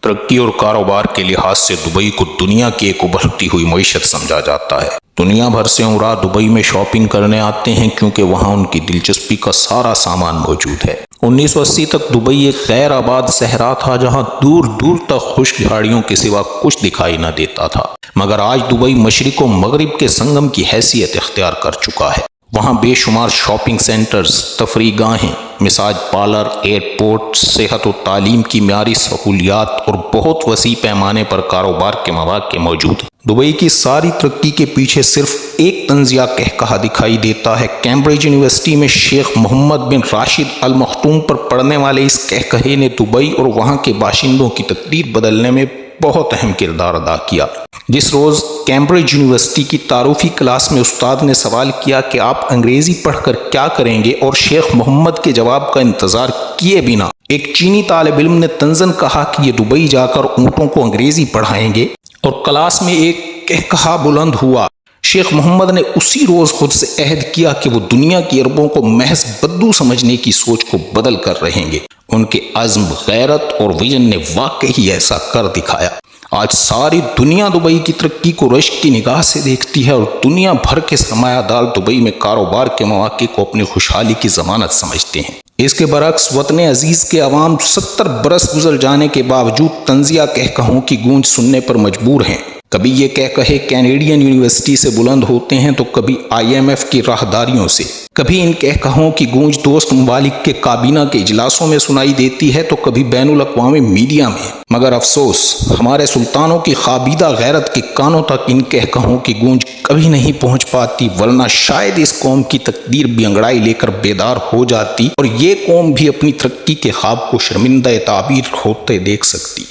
ترقی اور کاروبار کے لحاظ سے دبئی کو دنیا کی ایک ابھرتی ہوئی معیشت سمجھا جاتا ہے۔ دنیا بھر سے عمرا دبئی میں شاپنگ کرنے آتے ہیں کیونکہ وہاں ان کی دلچسپی کا سارا سامان موجود ہے۔ 1980 تک دبئی ایک غیر آباد صحرا تھا جہاں دور دور تک خشک جھاڑیوں کے سوا کچھ دکھائی نہ دیتا تھا، مگر آج دبئی مشرق و مغرب کے سنگم کی حیثیت اختیار کر چکا ہے۔ وہاں بے شمار شاپنگ سینٹرز، تفریح گاہیں، مساج پارلر، ایئرپورٹ، صحت و تعلیم کی معیاری سہولیات اور بہت وسیع پیمانے پر کاروبار کے مواقع موجود ہیں۔ دبئی کی ساری ترقی کے پیچھے صرف ایک طنزیہ کہا دکھائی دیتا ہے۔ کیمبرج یونیورسٹی میں شیخ محمد بن راشد ال مختوم پر پڑھنے والے اس کہے نے دبئی اور وہاں کے باشندوں کی تقدیر بدلنے میں بہت اہم کردار ادا کیا۔ جس روز کیمبرج یونیورسٹی کی تعارفی کلاس میں استاد نے سوال کیا کہ آپ انگریزی پڑھ کر کیا کریں گے، اور شیخ محمد کے جواب کا انتظار کیے بنا ایک چینی طالب علم نے طنزاً کہا کہ یہ دبئی جا کر اونٹوں کو انگریزی پڑھائیں گے، اور کلاس میں ایک کہا بلند ہوا۔ شیخ محمد نے اسی روز خود سے عہد کیا کہ وہ دنیا کی عربوں کو محض بدو سمجھنے کی سوچ کو بدل کر رہیں گے۔ ان کے عزم، غیرت اور ویژن نے واقعی ایسا کر دکھایا۔ آج ساری دنیا دبئی کی ترقی کو رشک کی نگاہ سے دیکھتی ہے اور دنیا بھر کے سرمایہ دار دبئی میں کاروبار کے مواقع کو اپنی خوشحالی کی ضمانت سمجھتے ہیں۔ اس کے برعکس وطن عزیز کے عوام 70 برس گزر جانے کے باوجود طنزیہ کہوں کی گونج سننے پر مجبور ہیں۔ کبھی یہ کہے کینیڈین یونیورسٹی سے بلند ہوتے ہیں تو کبھی IMF کی راہداریوں سے، کبھی ان کہوں کی گونج دوست ممالک کے کابینہ کے اجلاسوں میں سنائی دیتی ہے تو کبھی بین الاقوامی میڈیا میں، مگر افسوس ہمارے سلطانوں کی خوابیدہ غیرت کے کانوں تک ان کہوں کی گونج کبھی نہیں پہنچ پاتی، ورنہ شاید اس قوم کی تقدیر بھی انگڑائی لے کر بیدار ہو جاتی اور یہ قوم بھی اپنی ترقی کے خواب کو شرمندہ تعبیر ہوتے دیکھ سکتی۔